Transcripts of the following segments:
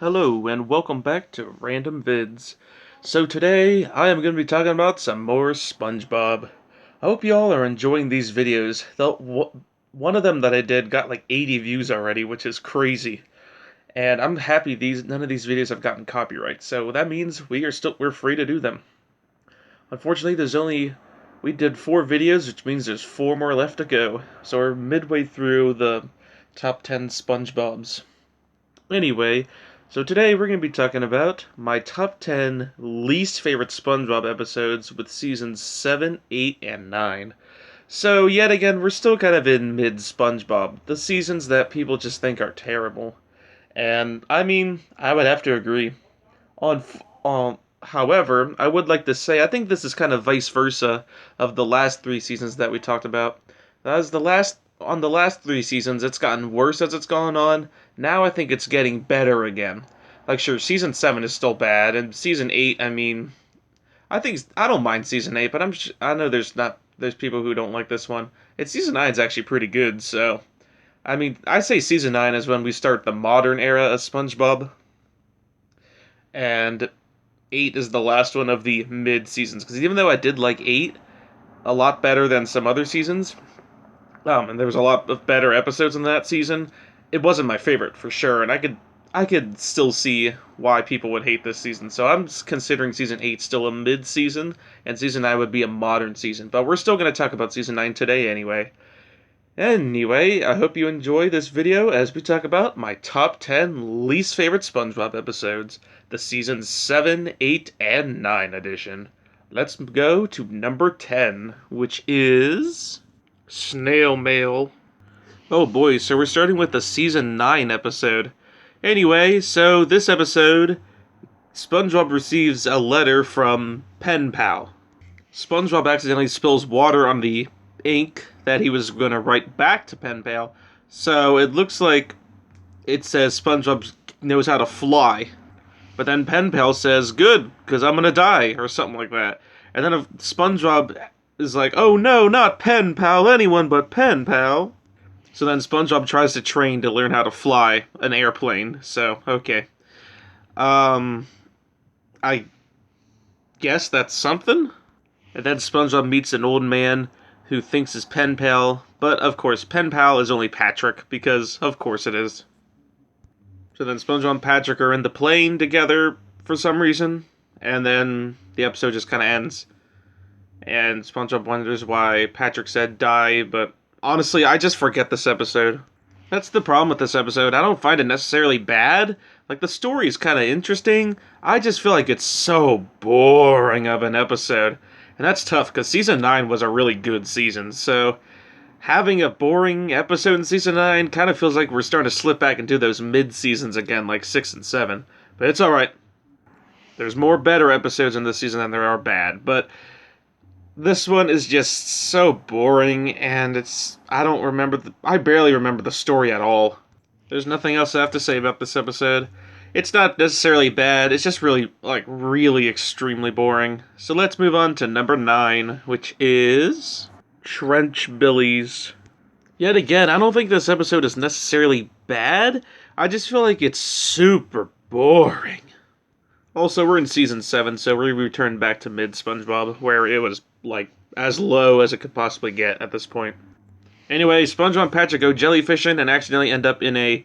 Hello and welcome back to Random Vids. So today I am going to be talking about some more SpongeBob. I hope you all are enjoying these videos. One of them that I did got like 80 views already, which is crazy. And I'm happy none of these videos have gotten copyright. So that means we're free to do them. Unfortunately, we did 4 videos, which means there's 4 more left to go. So we're midway through the top 10 SpongeBobs. Anyway, so today we're going to be talking about my top 10 least favorite SpongeBob episodes with seasons 7, 8, and 9. So, yet again, we're still kind of in mid SpongeBob, the seasons that people just think are terrible. And, I mean, I would have to agree. However, I would like to say I think this is kind of vice versa of the last 3 seasons that we talked about. On the last 3 seasons, it's gotten worse as it's gone on. Now I think it's getting better again. Like, sure, season 7 is still bad, and season 8, I mean, I don't mind season 8, but I know there's people who don't like this one. And season 9 is actually pretty good, so I mean, I say season 9 is when we start the modern era of SpongeBob, and 8 is the last one of the mid seasons. Because even though I did like 8 a lot better than some other seasons, and there was a lot of better episodes in that season, it wasn't my favorite for sure, and I could still see why people would hate this season. So I'm considering season 8 still a mid season, and season 9 would be a modern season. But we're still going to talk about season 9 today anyway. Anyway, I hope you enjoy this video as we talk about my top 10 least favorite SpongeBob episodes, the season 7, 8, and 9 edition. Let's go to number 10, which is Snail Mail. Oh boy, so we're starting with the season 9 episode. Anyway, so this episode, SpongeBob receives a letter from Pen Pal. SpongeBob accidentally spills water on the ink that he was going to write back to Pen Pal, so it looks like it says SpongeBob knows how to fly. But then Pen Pal says, good, because I'm going to die, or something like that. And then SpongeBob is like, oh no, not Pen Pal, anyone but Pen Pal. So then SpongeBob tries to train to learn how to fly an airplane, so, okay. I guess that's something? And then SpongeBob meets an old man who thinks is Pen Pal, but of course Pen Pal is only Patrick, because of course it is. So then SpongeBob and Patrick are in the plane together for some reason, and then the episode just kind of ends. And SpongeBob wonders why Patrick said die, but honestly, I just forget this episode. That's the problem with this episode. I don't find it necessarily bad. Like, the story is kind of interesting. I just feel like it's so boring of an episode. And that's tough, because Season 9 was a really good season, so having a boring episode in Season 9 kind of feels like we're starting to slip back into those mid-seasons again, like 6 and 7. But it's alright. There's more better episodes in this season than there are bad, but this one is just so boring, and I barely remember the story at all. There's nothing else I have to say about this episode. It's not necessarily bad, it's just really extremely boring. So let's move on to number 9, which is Trench Billies. Yet again, I don't think this episode is necessarily bad, I just feel like it's super boring. Also, we're in season 7, so we returned back to mid-SpongeBob, where it was, like, as low as it could possibly get at this point. Anyway, SpongeBob and Patrick go jellyfishing and accidentally end up in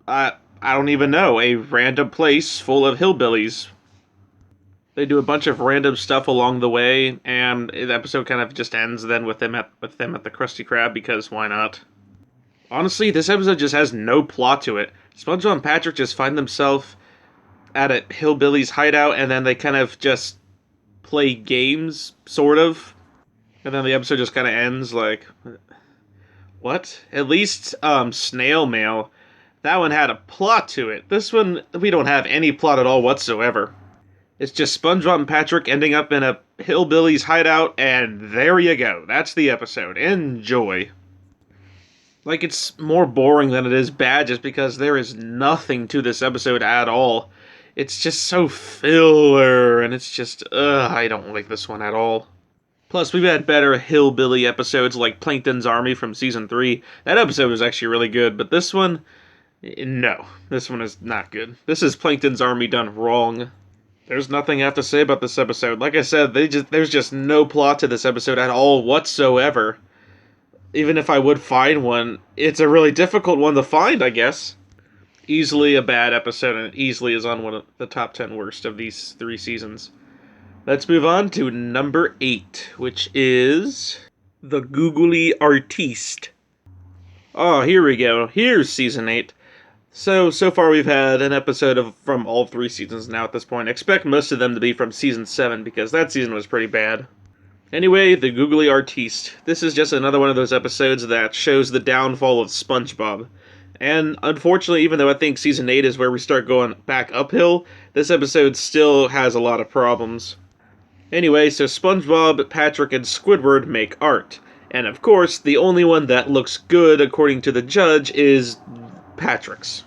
I don't even know, a random place full of hillbillies. They do a bunch of random stuff along the way, and the episode kind of just ends then with them at the Krusty Krab, because why not? Honestly, this episode just has no plot to it. SpongeBob and Patrick just find themselves at a hillbilly's hideout, and then they kind of just play games, sort of. And then the episode just kind of ends, like, what? At least, Snail Mail, that one had a plot to it. This one, we don't have any plot at all whatsoever. It's just SpongeBob and Patrick ending up in a hillbilly's hideout, and there you go. That's the episode. Enjoy. Like, it's more boring than it is bad, just because there is nothing to this episode at all. It's just so filler, and it's just, I don't like this one at all. Plus, we've had better hillbilly episodes like Plankton's Army from Season 3. That episode was actually really good, but this one, No, this one is not good. This is Plankton's Army done wrong. There's nothing I have to say about this episode. Like I said, there's just no plot to this episode at all whatsoever. Even if I would find one, it's a really difficult one to find, I guess. Easily a bad episode, and it easily is on one of the top 10 worst of these 3 seasons. Let's move on to number 8, which is The Googly Artiste. Oh, here we go. Here's season 8. So far we've had an episode from all 3 seasons now at this point. Expect most of them to be from season 7, because that season was pretty bad. Anyway, The Googly Artiste. This is just another one of those episodes that shows the downfall of SpongeBob. And unfortunately, even though I think season 8 is where we start going back uphill, this episode still has a lot of problems. Anyway, so SpongeBob, Patrick, and Squidward make art. And of course, the only one that looks good, according to the judge, is Patrick's.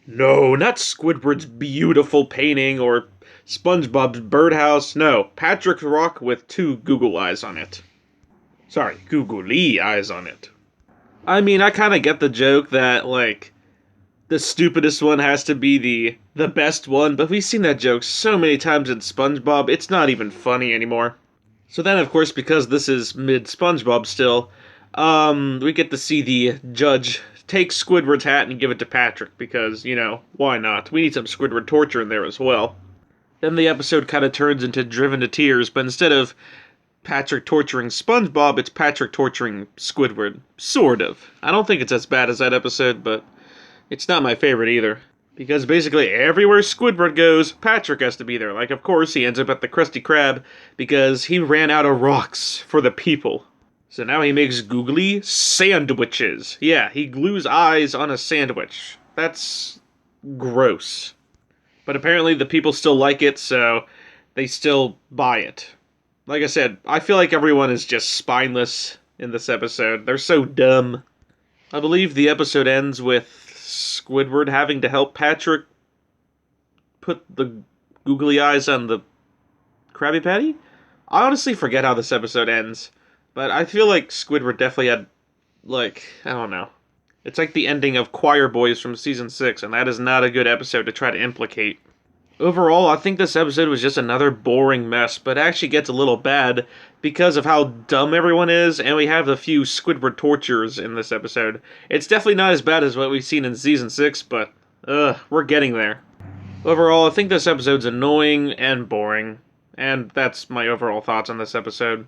No, not Squidward's beautiful painting or SpongeBob's birdhouse. No, Patrick's rock with 2 Google eyes on it. Sorry, googly eyes on it. I mean, I kind of get the joke that, like, the stupidest one has to be the best one, but we've seen that joke so many times in SpongeBob, it's not even funny anymore. So then, of course, because this is mid-SpongeBob still, we get to see the judge take Squidward's hat and give it to Patrick, because, you know, why not? We need some Squidward torture in there as well. Then the episode kind of turns into Driven to Tears, but instead of Patrick torturing SpongeBob, it's Patrick torturing Squidward. Sort of. I don't think it's as bad as that episode, but it's not my favorite either. Because basically everywhere Squidward goes, Patrick has to be there. Like, of course, he ends up at the Krusty Krab because he ran out of rocks for the people. So now he makes googly sandwiches. Yeah, he glues eyes on a sandwich. That's gross. But apparently the people still like it, so they still buy it. Like I said, I feel like everyone is just spineless in this episode. They're so dumb. I believe the episode ends with Squidward having to help Patrick put the googly eyes on the Krabby Patty? I honestly forget how this episode ends. But I feel like Squidward definitely had, like, I don't know. It's like the ending of Choir Boys from Season 6, and that is not a good episode to try to implicate. Overall, I think this episode was just another boring mess, but it actually gets a little bad because of how dumb everyone is, and we have a few Squidward tortures in this episode. It's definitely not as bad as what we've seen in Season 6, but, we're getting there. Overall, I think this episode's annoying and boring, and that's my overall thoughts on this episode.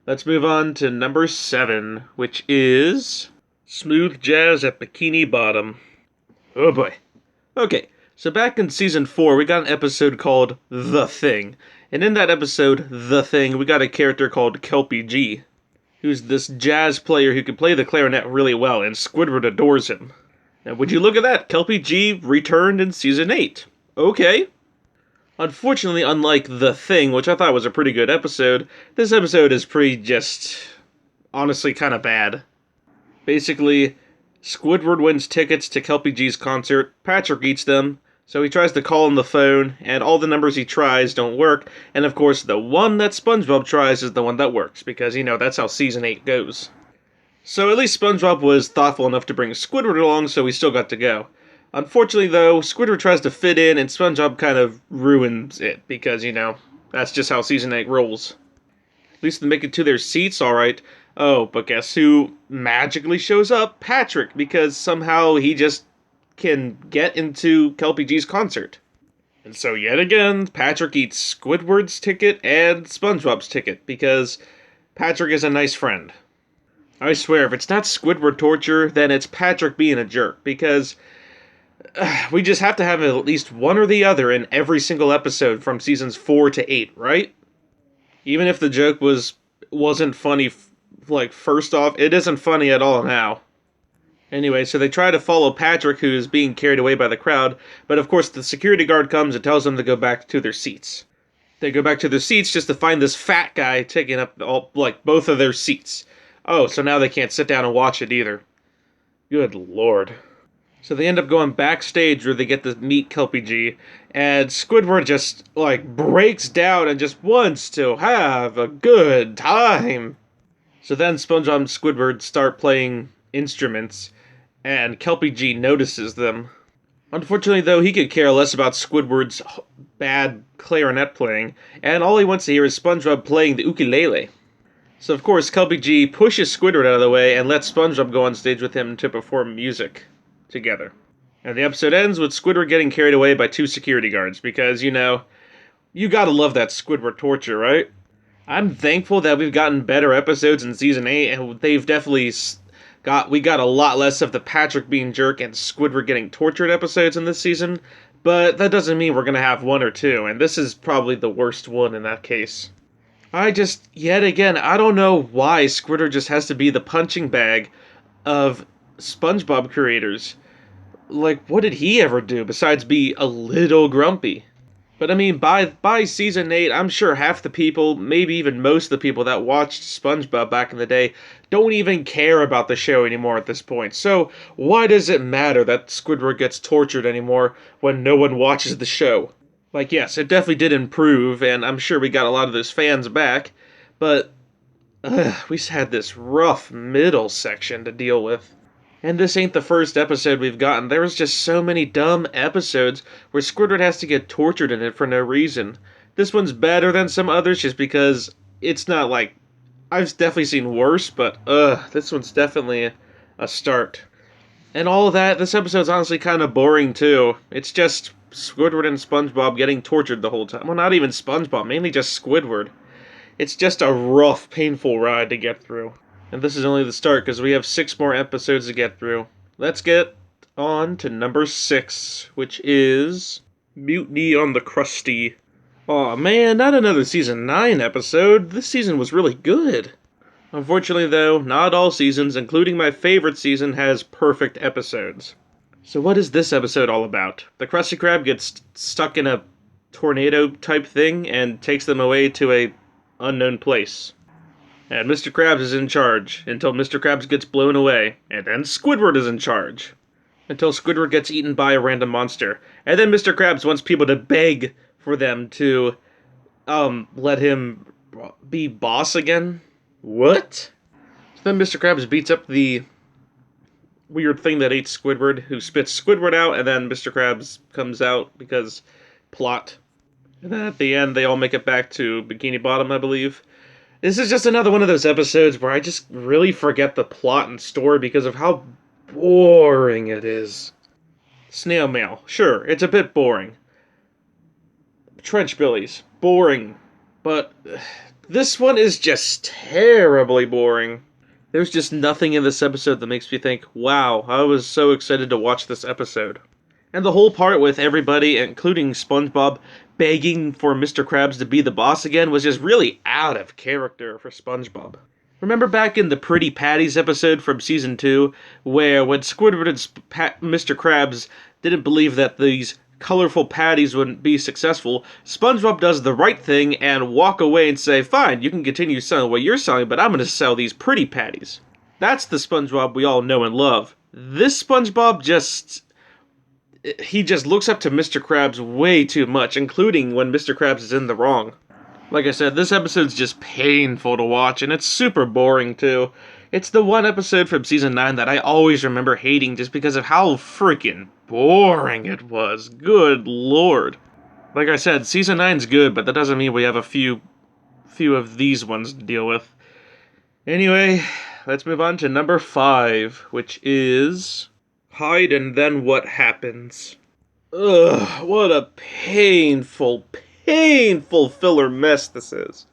Let's move on to number 7, which is Smooth Jazz at Bikini Bottom. Oh boy. Okay, so back in Season 4, we got an episode called The Thing. And in that episode, The Thing, we got a character called Kelpie G, who's this jazz player who can play the clarinet really well, and Squidward adores him. Now, would you look at that? Kelpie G returned in Season 8. Okay. Unfortunately, unlike The Thing, which I thought was a pretty good episode, this episode is pretty just, honestly, kind of bad. Basically, Squidward wins tickets to Kelpie G's concert, Patrick eats them, so he tries to call on the phone, and all the numbers he tries don't work, and of course, the one that SpongeBob tries is the one that works, because, you know, that's how Season 8 goes. So at least SpongeBob was thoughtful enough to bring Squidward along, so he still got to go. Unfortunately, though, Squidward tries to fit in, and SpongeBob kind of ruins it, because, you know, that's just how Season 8 rolls. At least they make it to their seats, alright. Oh, but guess who magically shows up? Patrick, because somehow he just can get into Kelpie G's concert. And so yet again, Patrick eats Squidward's ticket and SpongeBob's ticket, because Patrick is a nice friend. I swear, if it's not Squidward torture, then it's Patrick being a jerk, because we just have to have at least one or the other in every single episode from seasons 4 to 8, right? Even if the joke wasn't funny, like, first off, it isn't funny at all now. Anyway, so they try to follow Patrick, who's being carried away by the crowd, but of course the security guard comes and tells them to go back to their seats. They go back to their seats just to find this fat guy taking up both of their seats. Oh, so now they can't sit down and watch it either. Good lord. So they end up going backstage where they get to meet Kelpie G, and Squidward just, breaks down and just wants to have a good time. So then SpongeBob and Squidward start playing instruments, and Kelpie G notices them. Unfortunately, though, he could care less about Squidward's bad clarinet playing, and all he wants to hear is SpongeBob playing the ukulele. So, of course, Kelpie G pushes Squidward out of the way and lets SpongeBob go on stage with him to perform music together. And the episode ends with Squidward getting carried away by 2 security guards, because, you gotta love that Squidward torture, right? I'm thankful that we've gotten better episodes in Season 8, and they've definitely we got a lot less of the Patrick being jerk and Squidward getting tortured episodes in this season, but that doesn't mean we're gonna have 1 or 2, and this is probably the worst one in that case. Yet again, I don't know why Squidward just has to be the punching bag of SpongeBob creators. Like, what did he ever do besides be a little grumpy? But I mean, by season 8, I'm sure half the people, maybe even most of the people that watched SpongeBob back in the day, don't even care about the show anymore at this point. So why does it matter that Squidward gets tortured anymore when no one watches the show? Like, yes, it definitely did improve, and I'm sure we got a lot of those fans back, but we had this rough middle section to deal with. And this ain't the first episode we've gotten. There was just so many dumb episodes where Squidward has to get tortured in it for no reason. This one's better than some others just because it's not like... I've definitely seen worse, but this one's definitely a start. And all of that, this episode's honestly kind of boring too. It's just Squidward and SpongeBob getting tortured the whole time. Well, not even SpongeBob, mainly just Squidward. It's just a rough, painful ride to get through. And this is only the start, because we have 6 more episodes to get through. Let's get on to number 6, which is Mutiny on the Krusty. Aw man, not another Season 9 episode. This season was really good. Unfortunately though, not all seasons, including my favorite season, has perfect episodes. So what is this episode all about? The Krusty Krab gets stuck in a tornado type thing and takes them away to a unknown place. And Mr. Krabs is in charge, until Mr. Krabs gets blown away, and then Squidward is in charge. Until Squidward gets eaten by a random monster. And then Mr. Krabs wants people to beg for them to, let him be boss again? What? So then Mr. Krabs beats up the weird thing that ate Squidward, who spits Squidward out, and then Mr. Krabs comes out because plot. And then at the end, they all make it back to Bikini Bottom, I believe. This is just another one of those episodes where I just really forget the plot and story because of how boring it is. Snail Mail. Sure, it's a bit boring. Trench Billies. Boring. But this one is just terribly boring. There's just nothing in this episode that makes me think, wow, I was so excited to watch this episode. And the whole part with everybody, including SpongeBob, begging for Mr. Krabs to be the boss again was just really out of character for SpongeBob. Remember back in the Pretty Patties episode from Season 2, where when Squidward and Mr. Krabs didn't believe that these colorful patties wouldn't be successful, SpongeBob does the right thing and walk away and say, fine, you can continue selling what you're selling, but I'm going to sell these pretty patties. That's the SpongeBob we all know and love. This SpongeBob he just looks up to Mr. Krabs way too much, including when Mr. Krabs is in the wrong. Like I said, this episode's just painful to watch, and it's super boring too. It's the one episode from Season 9 that I always remember hating just because of how freaking boring it was. Good lord. Like I said, Season 9's good, but that doesn't mean we have a few of these ones to deal with. Anyway, let's move on to number 5, which is Hide and Then What Happens. Ugh, what a painful filler mess this is.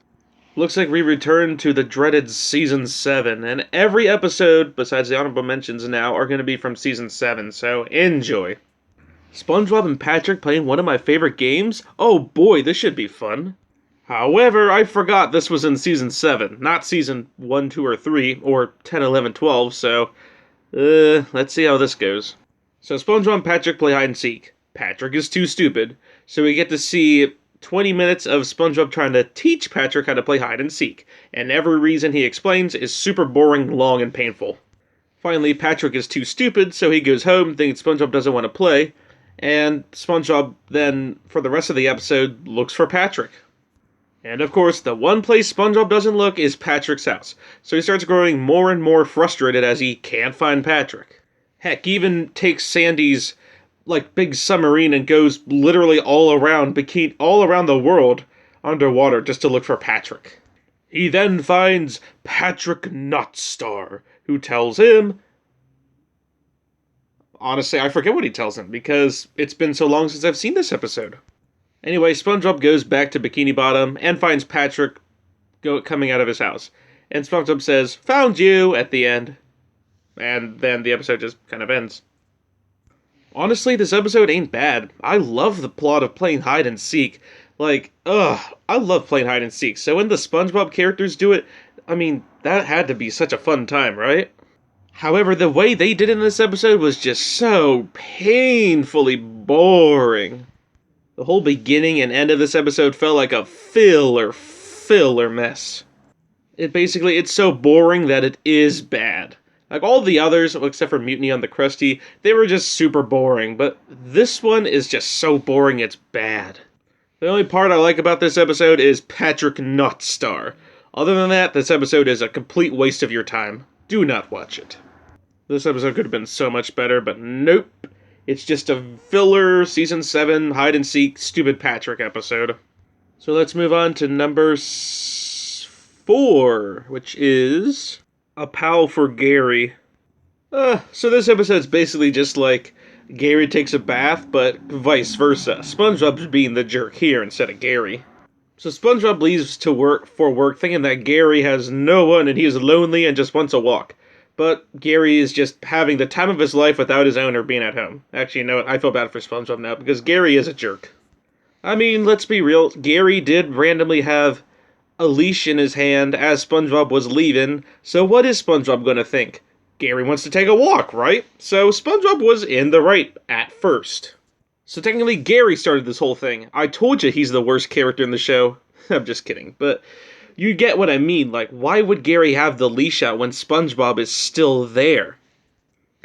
Looks like we return to the dreaded Season 7, and every episode, besides the honorable mentions now, are going to be from Season 7, so enjoy. SpongeBob and Patrick playing one of my favorite games? Oh boy, this should be fun. However, I forgot this was in Season 7, not Season 1, 2, or 3, or 10, 11, 12, so let's see how this goes. So SpongeBob and Patrick play hide and seek. Patrick is too stupid, so we get to see 20 minutes of SpongeBob trying to teach Patrick how to play hide and seek, and every reason he explains is super boring, long, and painful. Finally, Patrick is too stupid, so he goes home thinking SpongeBob doesn't want to play, and SpongeBob then, for the rest of the episode, looks for Patrick. And of course, the one place SpongeBob doesn't look is Patrick's house, so he starts growing more and more frustrated as he can't find Patrick. Heck, even takes Sandy's like big submarine and goes literally all around the world underwater just to look for Patrick. He then finds Patrick Notstar, who tells him. Honestly, I forget what he tells him because it's been so long since I've seen this episode. Anyway, SpongeBob goes back to Bikini Bottom and finds Patrick coming out of his house. And SpongeBob says, "Found you," at the end. And then the episode just kind of ends. Honestly, this episode ain't bad. I love the plot of playing hide and seek. I love playing hide and seek. So when the SpongeBob characters do it, I mean, that had to be such a fun time, right? However, the way they did it in this episode was just so painfully boring. The whole beginning and end of this episode felt like a filler mess. It's so boring that it is bad. Like all the others, except for Mutiny on the Krusty, they were just super boring, but this one is just so boring it's bad. The only part I like about this episode is Patrick Notstar. Other than that, this episode is a complete waste of your time. Do not watch it. This episode could have been so much better, but nope. It's just a filler Season 7 hide-and-seek stupid Patrick episode. So let's move on to number 4, which is A Pal for Gary. So this episode's basically just like Gary takes a bath, but vice versa. SpongeBob's being the jerk here instead of Gary. So SpongeBob leaves for work thinking that Gary has no one and he is lonely and just wants a walk. But Gary is just having the time of his life without his owner being at home. Actually, you know what? I feel bad for SpongeBob now because Gary is a jerk. I mean, let's be real. Gary did randomly have a leash in his hand as SpongeBob was leaving. So what is SpongeBob going to think? Gary wants to take a walk, right? So SpongeBob was in the right at first. So technically Gary started this whole thing. I told you he's the worst character in the show. I'm just kidding, but you get what I mean. Like, why would Gary have the leash out when SpongeBob is still there?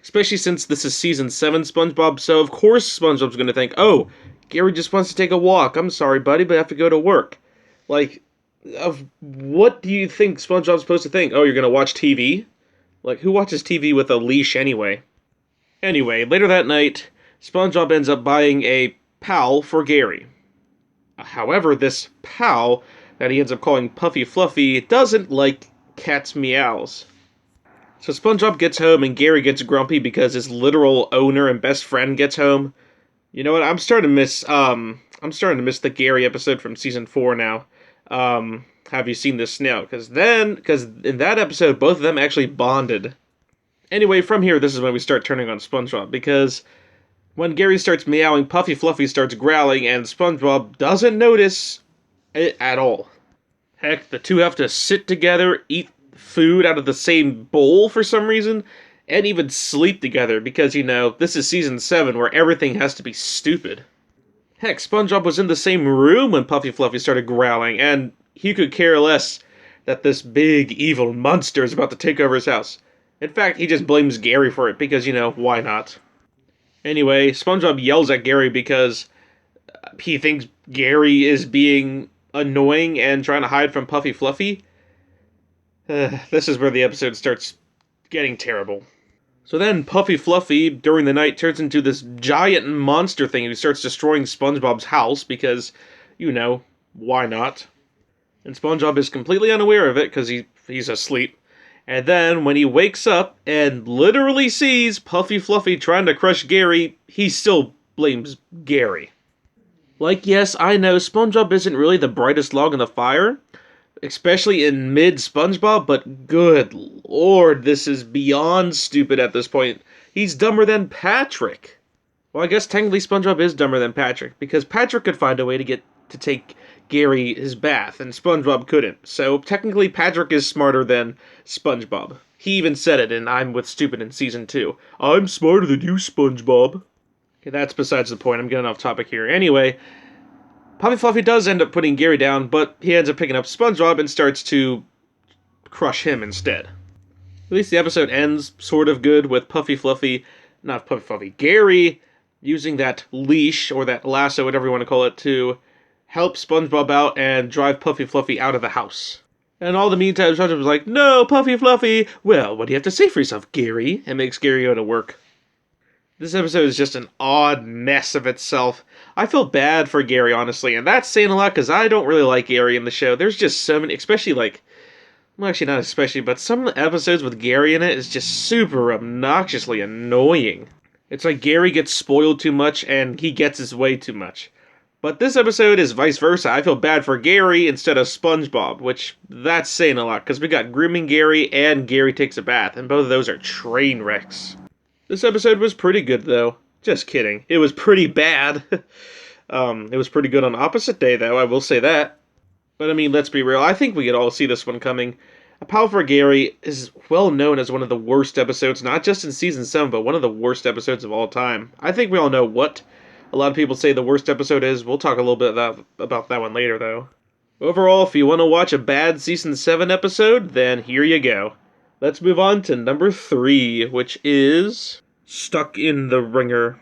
Especially since this is Season 7 SpongeBob, so of course SpongeBob's going to think, oh, Gary just wants to take a walk. I'm sorry, buddy, but I have to go to work. Like, what do you think SpongeBob's supposed to think? Oh, you're going to watch TV? Like, who watches TV with a leash anyway? Anyway, later that night, SpongeBob ends up buying a pal for Gary. However, this pal that he ends up calling Puffy Fluffy doesn't like cats' meows. So SpongeBob gets home and Gary gets grumpy because his literal owner and best friend gets home. You know what? I'm starting to miss the Gary episode from Season 4 now. Have you seen this snail? Because in that episode, both of them actually bonded. Anyway, from here, this is when we start turning on SpongeBob, because when Gary starts meowing, Puffy Fluffy starts growling, and SpongeBob doesn't notice it at all. Heck, the two have to sit together, eat food out of the same bowl for some reason, and even sleep together, because, you know, this is Season 7 where everything has to be stupid. Heck, SpongeBob was in the same room when Puffy Fluffy started growling, and he could care less that this big evil monster is about to take over his house. In fact, he just blames Gary for it, because, you know, why not? Anyway, SpongeBob yells at Gary because he thinks Gary is being annoying and trying to hide from Puffy Fluffy. This is where the episode starts getting terrible. So then Puffy Fluffy, during the night, turns into this giant monster thing who starts destroying SpongeBob's house because, you know, why not? And SpongeBob is completely unaware of it because he's asleep. And then, when he wakes up and literally sees Puffy Fluffy trying to crush Gary, he still blames Gary. Like, yes, I know SpongeBob isn't really the brightest log in the fire, especially in mid-SpongeBob, but good lord, this is beyond stupid at this point. He's dumber than Patrick. Well, I guess technically SpongeBob is dumber than Patrick, because Patrick could find a way to take Gary his bath, and SpongeBob couldn't. So technically Patrick is smarter than SpongeBob. He even said it in I'm With Stupid in Season 2. I'm smarter than you, SpongeBob. Okay, that's besides the point. I'm getting off topic here. Anyway, Puffy Fluffy does end up putting Gary down, but he ends up picking up SpongeBob and starts to crush him instead. At least the episode ends sort of good with Gary using that leash, or that lasso, whatever you want to call it, to help SpongeBob out and drive Puffy Fluffy out of the house. And all the meantime, SpongeBob was like, "No, Puffy Fluffy! Well, what do you have to say for yourself, Gary?" And makes Gary go to work. This episode is just an odd mess of itself. I feel bad for Gary, honestly, and that's saying a lot because I don't really like Gary in the show. There's just so many, especially like, well, actually not especially, but some of the episodes with Gary in it is just super obnoxiously annoying. It's like Gary gets spoiled too much and he gets his way too much. But this episode is vice versa. I feel bad for Gary instead of SpongeBob, which that's saying a lot because we got Grooming Gary and Gary Takes a Bath, and both of those are train wrecks. This episode was pretty good, though. Just kidding. It was pretty bad. It was pretty good on Opposite Day, though, I will say that. But I mean, let's be real. I think we could all see this one coming. A Pal for Gary is well known as one of the worst episodes, not just in season 7, but one of the worst episodes of all time. I think we all know what a lot of people say the worst episode is. We'll talk a little bit about that one later, though. Overall, if you want to watch a bad season 7 episode, then here you go. Let's move on to number 3, which is Stuck in the Ringer.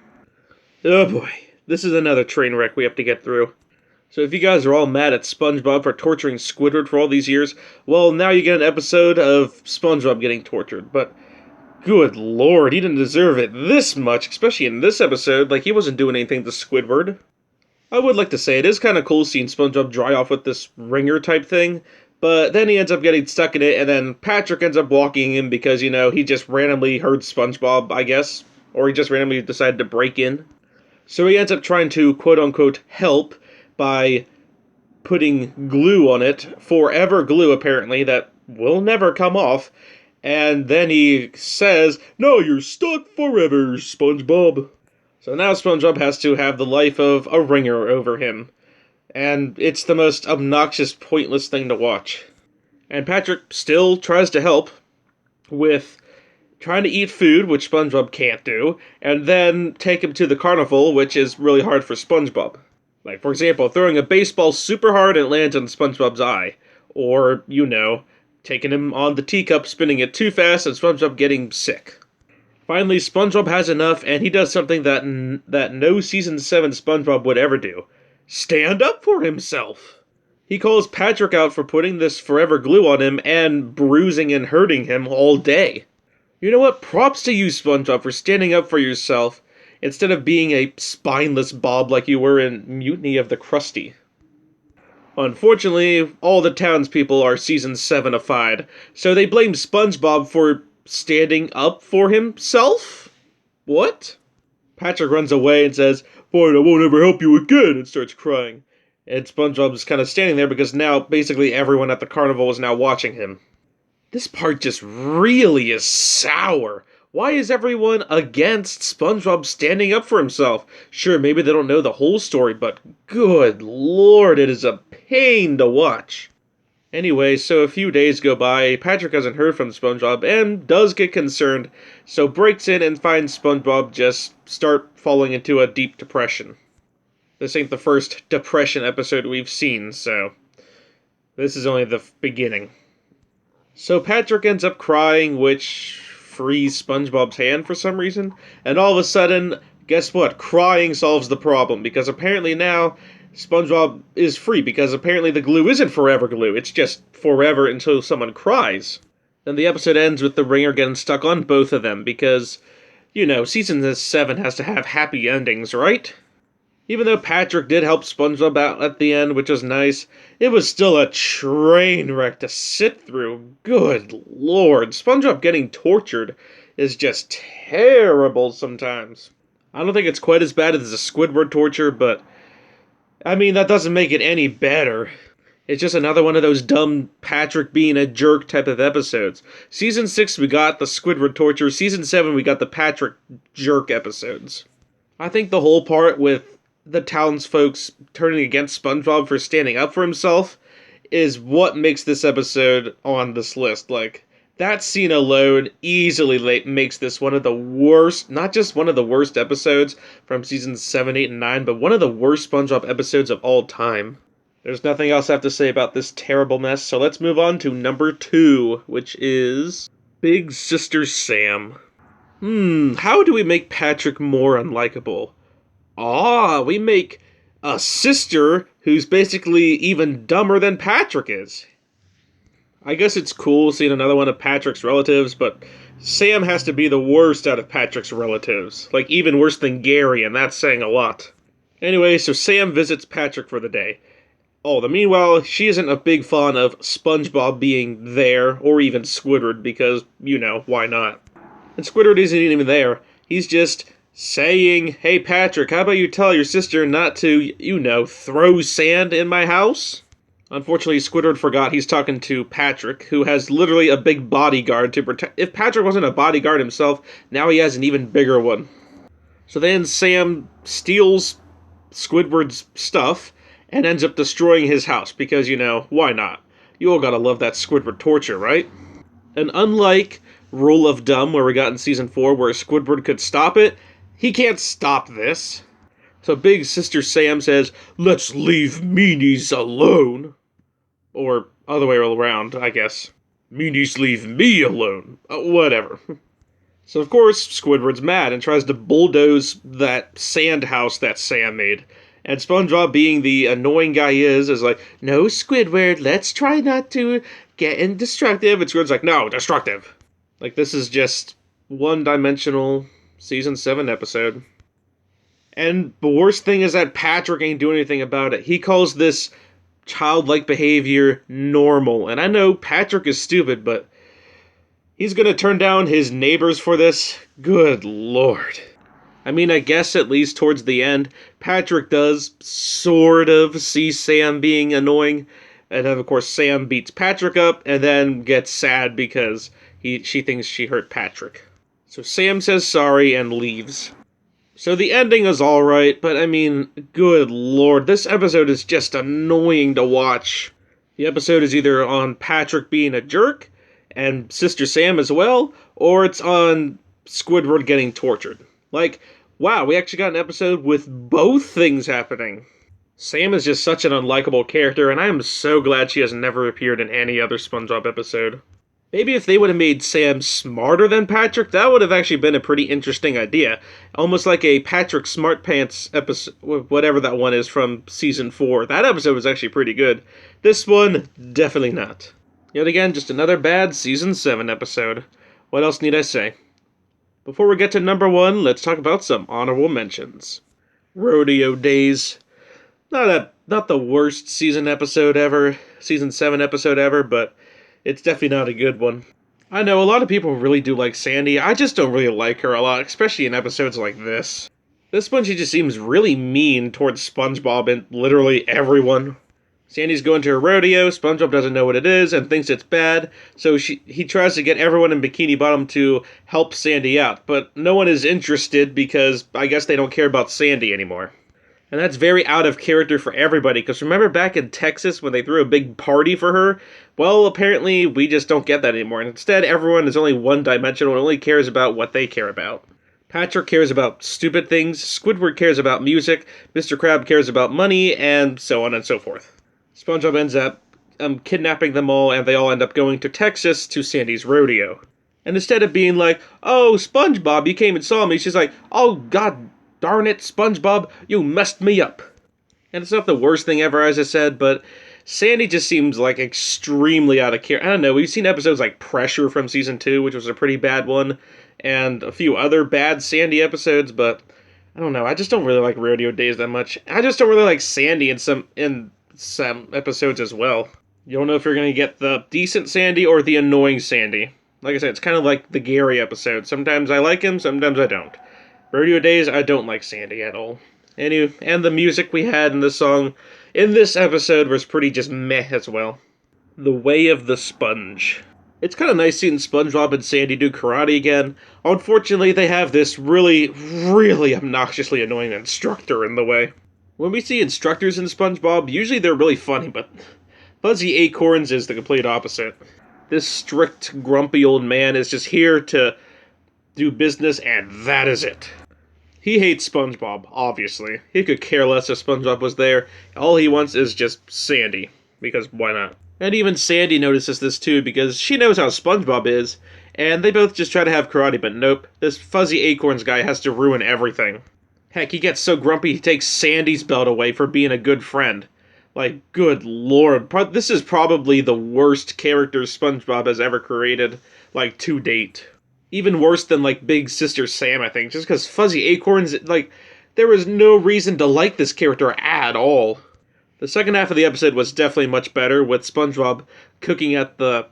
Oh boy, this is another train wreck we have to get through. So if you guys are all mad at SpongeBob for torturing Squidward for all these years, well, now you get an episode of SpongeBob getting tortured. But good lord, he didn't deserve it this much, especially in this episode. Like, he wasn't doing anything to Squidward. I would like to say it is kind of cool seeing SpongeBob dry off with this ringer type thing, but then he ends up getting stuck in it, and then Patrick ends up walking in because, you know, he just randomly heard SpongeBob, I guess, or he just randomly decided to break in. So he ends up trying to, quote-unquote, help by putting glue on it, forever glue, apparently, that will never come off, and then he says, "No, you're stuck forever, SpongeBob." So now SpongeBob has to have the life of a ringer over him. And it's the most obnoxious, pointless thing to watch. And Patrick still tries to help with trying to eat food, which SpongeBob can't do, and then take him to the carnival, which is really hard for SpongeBob. Like, for example, throwing a baseball super hard and it lands on SpongeBob's eye. Or, you know, taking him on the teacup, spinning it too fast, and SpongeBob getting sick. Finally, SpongeBob has enough, and he does something that no Season 7 SpongeBob would ever do. Stand up for himself! He calls Patrick out for putting this forever glue on him and bruising and hurting him all day. You know what? Props to you, SpongeBob, for standing up for yourself instead of being a spineless Bob like you were in Mutiny of the Krusty. Unfortunately, all the townspeople are Season 7-ified, so they blame SpongeBob for standing up for himself? What? Patrick runs away and says, "Fine, I won't ever help you again," and starts crying. And SpongeBob's kind of standing there because now basically everyone at the carnival is now watching him. This part just really is sour. Why is everyone against SpongeBob standing up for himself? Sure, maybe they don't know the whole story, but good lord, it is a pain to watch. Anyway, so a few days go by, Patrick hasn't heard from SpongeBob and does get concerned, so breaks in and finds SpongeBob just start falling into a deep depression. This ain't the first depression episode we've seen, so this is only the beginning. So Patrick ends up crying, which frees SpongeBob's hand for some reason, and all of a sudden, guess what? Crying solves the problem, because apparently now SpongeBob is free, because apparently the glue isn't forever glue, it's just forever until someone cries. Then the episode ends with the ringer getting stuck on both of them, because, you know, Season 7 has to have happy endings, right? Even though Patrick did help SpongeBob out at the end, which was nice, it was still a train wreck to sit through. Good lord, SpongeBob getting tortured is just terrible sometimes. I don't think it's quite as bad as the Squidward torture, but I mean, that doesn't make it any better. It's just another one of those dumb Patrick being a jerk type of episodes. Season 6, we got the Squidward torture. Season 7, we got the Patrick jerk episodes. I think the whole part with the townsfolk turning against SpongeBob for standing up for himself is what makes this episode on this list. Like, that scene alone easily makes this one of the worst, not just one of the worst episodes from seasons 7, 8, and 9, but one of the worst SpongeBob episodes of all time. There's nothing else I have to say about this terrible mess, so let's move on to number 2, which is Big Sister Sam. How do we make Patrick more unlikable? We make a sister who's basically even dumber than Patrick is. I guess it's cool seeing another one of Patrick's relatives, but Sam has to be the worst out of Patrick's relatives. Like, even worse than Gary, and that's saying a lot. Anyway, so Sam visits Patrick for the day. Oh, meanwhile, she isn't a big fan of SpongeBob being there, or even Squidward, because, why not? And Squidward isn't even there. He's just saying, "Hey Patrick, how about you tell your sister not to, throw sand in my house?" Unfortunately, Squidward forgot he's talking to Patrick, who has literally a big bodyguard to protect. If Patrick wasn't a bodyguard himself, now he has an even bigger one. So then Sam steals Squidward's stuff and ends up destroying his house because, why not? You all gotta love that Squidward torture, right? And unlike Rule of Dumb, where we got in Season 4, where Squidward could stop it, he can't stop this. So Big Sister Sam says, "Let's leave meanies alone." Or other way around, I guess. "Meanies leave me alone." Whatever. So of course, Squidward's mad and tries to bulldoze that sand house that Sam made. And SpongeBob, being the annoying guy he is like, "No, Squidward, let's try not to get destructive." And Squidward's like, "No, destructive." Like, this is just one-dimensional Season 7 episode. And the worst thing is that Patrick ain't doing anything about it. He calls this childlike behavior normal. And I know Patrick is stupid, but he's gonna turn down his neighbors for this? Good lord. I mean, I guess at least towards the end, Patrick does sort of see Sam being annoying. And then, of course, Sam beats Patrick up and then gets sad because she thinks she hurt Patrick. So Sam says sorry and leaves. So the ending is alright, but I mean, good lord, this episode is just annoying to watch. The episode is either on Patrick being a jerk, and Sister Sam as well, or it's on Squidward getting tortured. Like, wow, we actually got an episode with both things happening. Sam is just such an unlikable character, and I am so glad she has never appeared in any other SpongeBob episode. Maybe if they would have made Sam smarter than Patrick, that would have actually been a pretty interesting idea. Almost like a Patrick Smart Pants episode, whatever that one is from Season 4. That episode was actually pretty good. This one, definitely not. Yet again, just another bad Season 7 episode. What else need I say? Before we get to number 1, let's talk about some honorable mentions. Rodeo Days. Not the worst season episode ever, Season 7 episode ever, but it's definitely not a good one. I know, a lot of people really do like Sandy. I just don't really like her a lot, especially in episodes like this. This one, she just seems really mean towards SpongeBob and literally everyone. Sandy's going to a rodeo, SpongeBob doesn't know what it is and thinks it's bad, so he tries to get everyone in Bikini Bottom to help Sandy out, but no one is interested because I guess they don't care about Sandy anymore. And that's very out of character for everybody, because remember back in Texas when they threw a big party for her? Well, apparently we just don't get that anymore, and instead everyone is only one-dimensional and only cares about what they care about. Patrick cares about stupid things, Squidward cares about music, Mr. Crab cares about money, and so on and so forth. SpongeBob ends up kidnapping them all, and they all end up going to Texas to Sandy's rodeo. And instead of being like, "Oh, SpongeBob, you came and saw me," she's like, "Oh, god darn it, SpongeBob, you messed me up." And it's not the worst thing ever, as I said, but Sandy just seems like extremely out of character. I don't know, we've seen episodes like Pressure from Season 2, which was a pretty bad one, and a few other bad Sandy episodes, but I don't know, I just don't really like Rodeo Days that much. I just don't really like Sandy in some episodes as well. You don't know if you're going to get the decent Sandy or the annoying Sandy. Like I said, it's kind of like the Gary episode. Sometimes I like him, sometimes I don't. Rodeo Days, I don't like Sandy at all. Anyway, and the music we had in this song in this episode was pretty just meh as well. The Way of the Sponge. It's kind of nice seeing SpongeBob and Sandy do karate again. Unfortunately, they have this really, really obnoxiously annoying instructor in the way. When we see instructors in SpongeBob, usually they're really funny, but Fuzzy Acorns is the complete opposite. This strict, grumpy old man is just here to do business, and that is it. He hates SpongeBob, obviously. He could care less if SpongeBob was there. All he wants is just Sandy, because why not? And even Sandy notices this too, because she knows how SpongeBob is, and they both just try to have karate, but nope, this Fuzzy Acorns guy has to ruin everything. Heck, he gets so grumpy he takes Sandy's belt away for being a good friend. Like, good lord, this is probably the worst character SpongeBob has ever created, like, to date. even worse than like Big Sister Sam, I think, just because Fuzzy Acorns, like, there was no reason to like this character at all. The second half of the episode was definitely much better, with SpongeBob cooking at the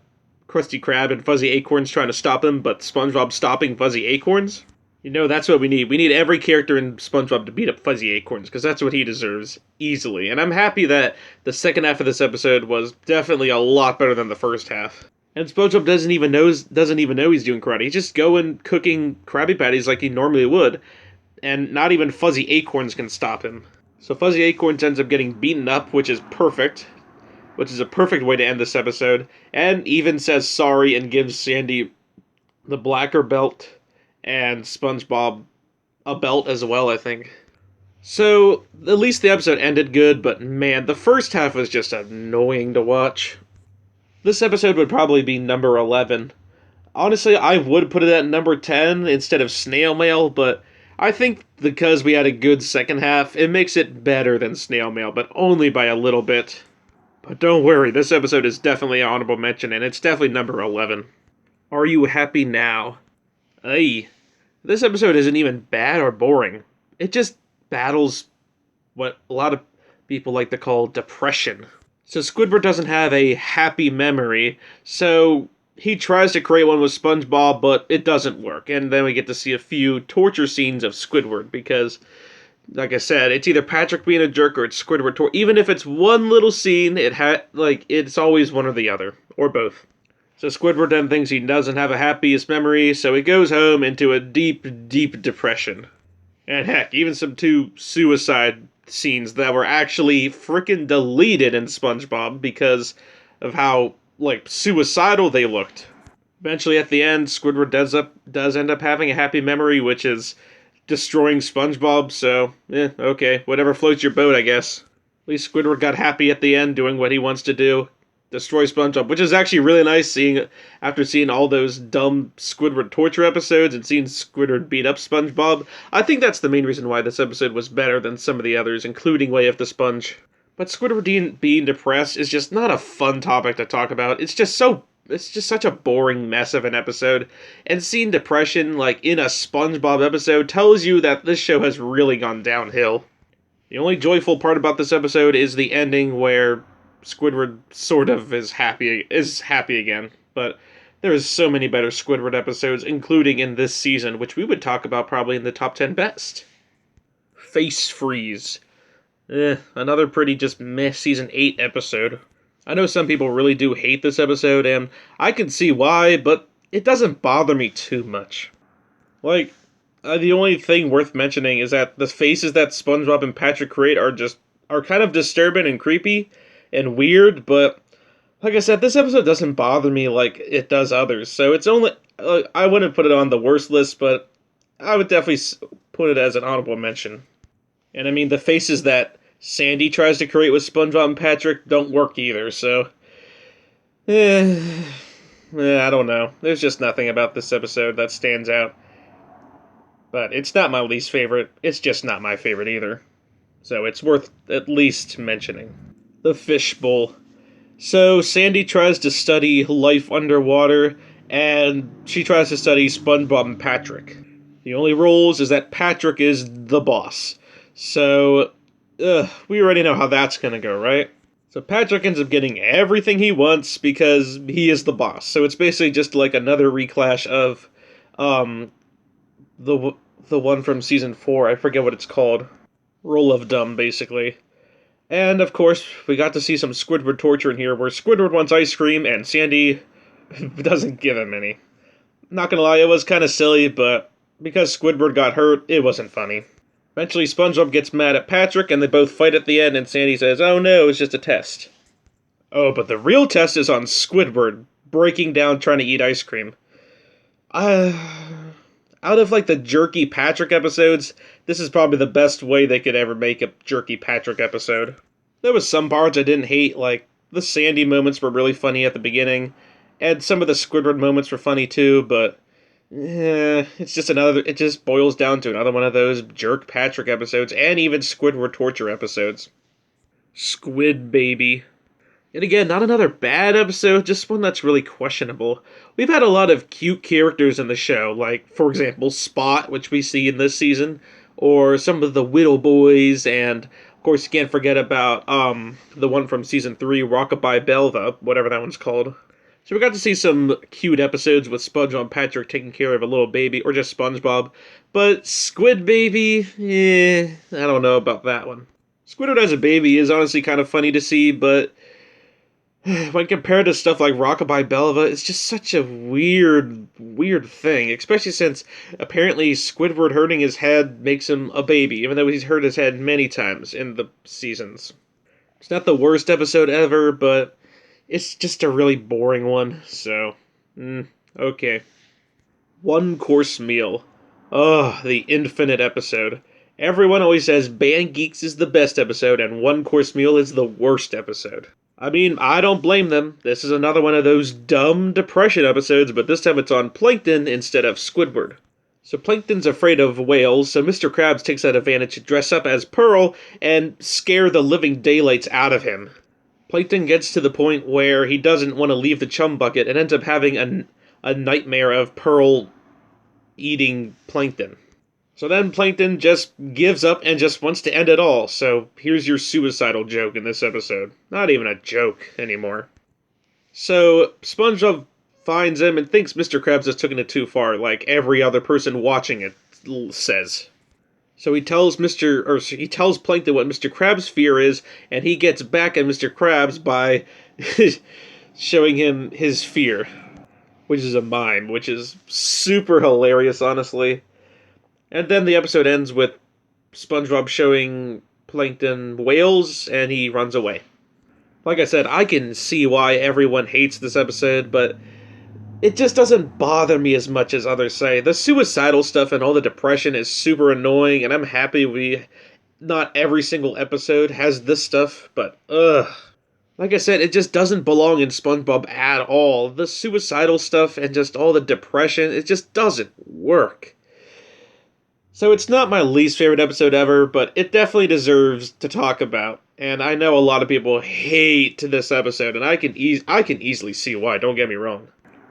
Krusty Krab and Fuzzy Acorns trying to stop him, but SpongeBob stopping Fuzzy Acorns. You know, that's what we need. We need every character in SpongeBob to beat up Fuzzy Acorns, because that's what he deserves, easily. And I'm happy that the second half of this episode was definitely a lot better than the first half. And SpongeBob doesn't even know he's doing karate. He's just going cooking Krabby Patties like he normally would, and not even Fuzzy Acorns can stop him. So Fuzzy Acorns ends up getting beaten up, which is perfect. Which is a perfect way to end this episode. And even says sorry and gives Sandy the blacker belt and SpongeBob a belt as well, I think. So, at least the episode ended good, but man, the first half was just annoying to watch. This episode would probably be number 11. Honestly, I would put it at number 10 instead of Snail Mail, but I think because we had a good second half, it makes it better than Snail Mail, but only by a little bit. But don't worry, this episode is definitely an honorable mention, and it's definitely number 11. Are you happy now? Ay. This episode isn't even bad or boring. It just battles what a lot of people like to call depression. So Squidward doesn't have a happy memory, so he tries to create one with SpongeBob, but it doesn't work. And then we get to see a few torture scenes of Squidward, because like I said, it's either Patrick being a jerk or it's Squidward. Even if it's one little scene, it's always one or the other, or both. So Squidward then thinks he doesn't have a happiest memory, so he goes home into a deep, deep depression. And heck, even some two suicide scenes that were actually freaking deleted in SpongeBob because of how, like, suicidal they looked. Eventually, at the end, Squidward does end up having a happy memory, which is destroying SpongeBob, so, okay, whatever floats your boat, I guess. At least Squidward got happy at the end, doing what he wants to do, destroy SpongeBob, which is actually really nice after seeing all those dumb Squidward torture episodes and seeing Squidward beat up SpongeBob. I think that's the main reason why this episode was better than some of the others, including Way of the Sponge. But Squidward being depressed is just not a fun topic to talk about. It's just such a boring mess of an episode, and seeing depression, like, in a SpongeBob episode tells you that this show has really gone downhill. The only joyful part about this episode is the ending where Squidward sort of is happy again, but there is so many better Squidward episodes, including in this season, which we would talk about probably in the top 10 best. Face Freeze. Another pretty just meh Season 8 episode. I know some people really do hate this episode, and I can see why, but it doesn't bother me too much. Like, the only thing worth mentioning is that the faces that SpongeBob and Patrick create are kind of disturbing and creepy and weird, but like I said, this episode doesn't bother me like it does others, so it's only, I wouldn't put it on the worst list, but I would definitely put it as an honorable mention. And I mean, the faces that Sandy tries to create with SpongeBob and Patrick don't work either, so I don't know. There's just nothing about this episode that stands out. But it's not my least favorite. It's just not my favorite either. So it's worth at least mentioning. The Fishbowl. So Sandy tries to study life underwater, and she tries to study SpongeBob and Patrick. The only rules is that Patrick is the boss. So, we already know how that's gonna go, right? So Patrick ends up getting everything he wants because he is the boss. So it's basically just like another reclash of, the one from season 4. I forget what it's called. Roll of Dumb, basically. And of course, we got to see some Squidward torture in here, where Squidward wants ice cream and Sandy doesn't give him any. Not gonna lie, it was kind of silly, but because Squidward got hurt, it wasn't funny. Eventually, SpongeBob gets mad at Patrick, and they both fight at the end, and Sandy says, "Oh no, it's just a test." Oh, but the real test is on Squidward, breaking down trying to eat ice cream. Out of, like, the jerky Patrick episodes, this is probably the best way they could ever make a jerky Patrick episode. There was some parts I didn't hate, like, the Sandy moments were really funny at the beginning, and some of the Squidward moments were funny too, but it just boils down to another one of those jerk Patrick episodes, and even Squidward torture episodes. Squid Baby. And again, not another bad episode, just one that's really questionable. We've had a lot of cute characters in the show, like, for example, Spot, which we see in this season, or some of the Whittle Boys, and of course you can't forget about the one from season 3, Rockabye Belva, whatever that one's called. So we got to see some cute episodes with SpongeBob and Patrick taking care of a little baby, or just SpongeBob. But Squid Baby, I don't know about that one. Squidward as a baby is honestly kind of funny to see, but when compared to stuff like Rockabye Belva, it's just such a weird thing, especially since apparently Squidward hurting his head makes him a baby, even though he's hurt his head many times in the seasons. It's not the worst episode ever, but it's just a really boring one, so, okay. One course meal. Oh, the infinite episode. Everyone always says Band Geeks is the best episode and One Course Meal is the worst episode. I mean, I don't blame them. This is another one of those dumb depression episodes, but this time it's on Plankton instead of Squidward. So Plankton's afraid of whales, so Mr. Krabs takes that advantage to dress up as Pearl and scare the living daylights out of him. Plankton gets to the point where he doesn't want to leave the chum bucket and ends up having a nightmare of Pearl eating Plankton. So then Plankton just gives up and just wants to end it all. So here's your suicidal joke in this episode. Not even a joke anymore. So SpongeBob finds him and thinks Mr. Krabs has taken it too far, like every other person watching it says. So he tells Plankton what Mr. Krabs' fear is, and he gets back at Mr. Krabs by showing him his fear, which is a mime, which is super hilarious, honestly. And then the episode ends with SpongeBob showing Plankton whales, and he runs away. Like I said, I can see why everyone hates this episode, but it just doesn't bother me as much as others say. The suicidal stuff and all the depression is super annoying, and I'm happy not every single episode has this stuff, but like I said, it just doesn't belong in SpongeBob at all. The suicidal stuff and just all the depression, it just doesn't work. So it's not my least favorite episode ever, but it definitely deserves to talk about. And I know a lot of people hate this episode, and I can easily see why, don't get me wrong.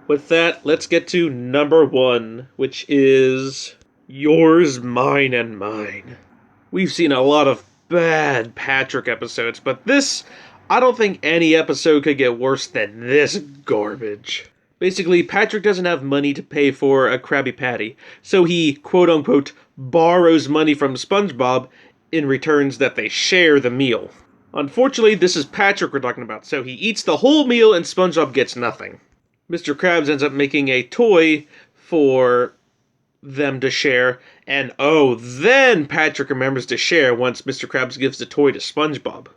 With that, let's get to number 1, which is Yours, Mine, and Mine. We've seen a lot of bad Patrick episodes, but this, I don't think any episode could get worse than this garbage. Basically, Patrick doesn't have money to pay for a Krabby Patty, so he, quote-unquote, borrows money from SpongeBob in returns that they share the meal. Unfortunately, this is Patrick we're talking about, so he eats the whole meal and SpongeBob gets nothing. Mr. Krabs ends up making a toy for them to share, and then Patrick remembers to share once Mr. Krabs gives the toy to SpongeBob.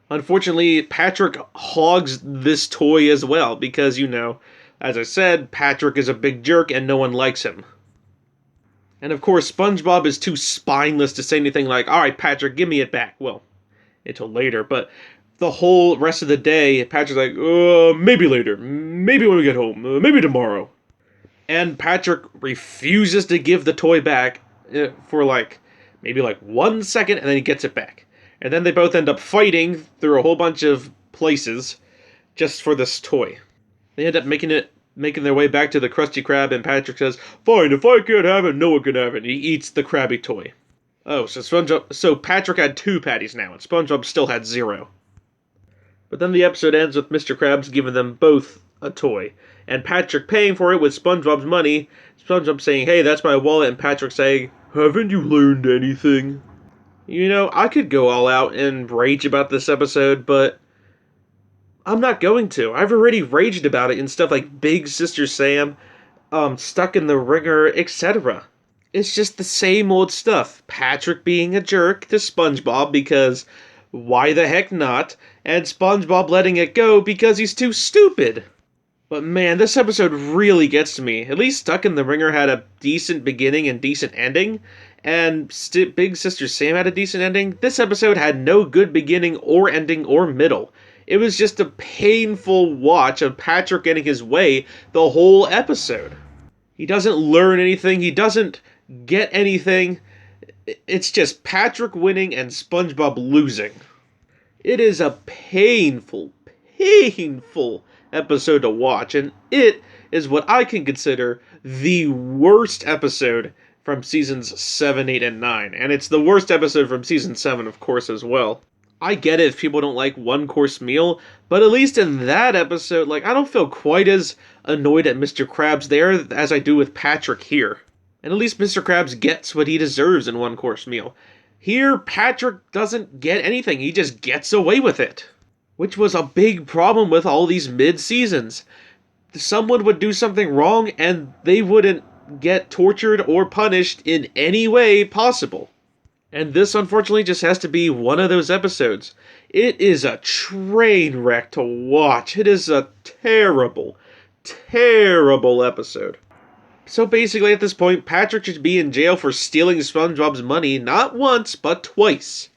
Unfortunately, Patrick hogs this toy as well, because, as I said, Patrick is a big jerk and no one likes him. And of course, SpongeBob is too spineless to say anything like, alright, Patrick, give me it back. Well, until later, but the whole rest of the day, Patrick's like, maybe later, maybe when we get home, maybe tomorrow. And Patrick refuses to give the toy back for maybe 1 second, and then he gets it back. And then they both end up fighting through a whole bunch of places just for this toy. They end up making their way back to the Krusty Krab, and Patrick says, fine, if I can't have it, no one can have it. And he eats the Krabby toy. Oh, so Patrick had 2 patties now, and SpongeBob still had 0. But then the episode ends with Mr. Krabs giving them both a toy, and Patrick paying for it with SpongeBob's money. SpongeBob saying, hey, that's my wallet, and Patrick saying, haven't you learned anything? I could go all out and rage about this episode, but I'm not going to. I've already raged about it in stuff like Big Sister Sam, Stuck in the Ringer, etc. It's just the same old stuff. Patrick being a jerk to SpongeBob because why the heck not? And SpongeBob letting it go because he's too stupid. But man, this episode really gets to me. At least Stuck in the Ringer had a decent beginning and decent ending. And Big Sister Sam had a decent ending. This episode had no good beginning or ending or middle. It was just a painful watch of Patrick getting his way the whole episode. He doesn't learn anything. He doesn't get anything. It's just Patrick winning and SpongeBob losing. It is a painful, painful episode to watch, and it is what I can consider the worst episode from seasons 7, 8, and 9. And it's the worst episode from season 7, of course, as well. I get it if people don't like one course meal, but at least in that episode, like, I don't feel quite as annoyed at Mr. Krabs there as I do with Patrick here. And at least Mr. Krabs gets what he deserves in one course meal. Here, Patrick doesn't get anything, he just gets away with it. Which was a big problem with all these mid-seasons. Someone would do something wrong and they wouldn't get tortured or punished in any way possible. And this, unfortunately, just has to be one of those episodes. It is a train wreck to watch. It is a terrible, terrible episode. So basically, at this point, Patrick should be in jail for stealing SpongeBob's money not once, but twice.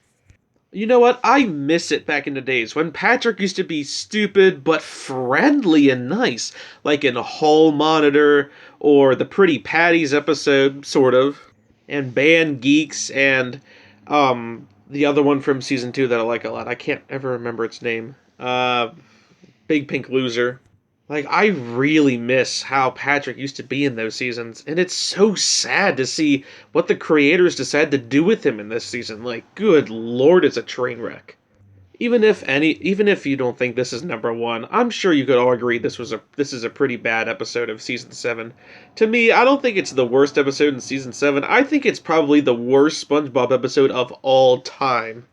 You know what? I miss it back in the days when Patrick used to be stupid but friendly and nice, like in Hall Monitor or the Pretty Patties episode, sort of, and Band Geeks, and the other one from season 2 that I like a lot. I can't ever remember its name. Big Pink Loser. Like, I really miss how Patrick used to be in those seasons, and it's so sad to see what the creators decided to do with him in this season. Like, good lord, it's a train wreck. Even if you don't think this is number 1, I'm sure you could all agree this is a pretty bad episode of season 7. To me, I don't think it's the worst episode in season 7. I think it's probably the worst SpongeBob episode of all time.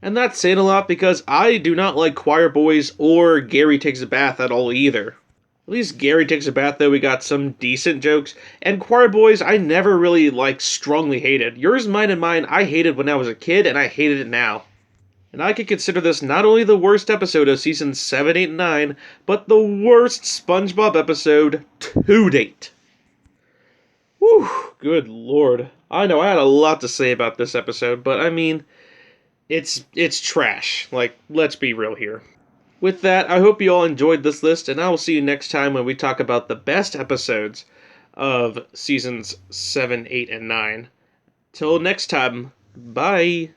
And that's saying a lot because I do not like Choir Boys or Gary Takes a Bath at all either. At least Gary Takes a Bath, though, we got some decent jokes. And Choir Boys, I never really, strongly hated. Yours, Mine, and Mine, I hated when I was a kid, and I hated it now. And I could consider this not only the worst episode of seasons 7, 8, and 9, but the worst SpongeBob episode to date. Whew, good lord. I know I had a lot to say about this episode, but I mean, it's trash. Like, let's be real here. With that, I hope you all enjoyed this list, and I will see you next time when we talk about the best episodes of seasons 7, 8, and 9. Till next time, bye!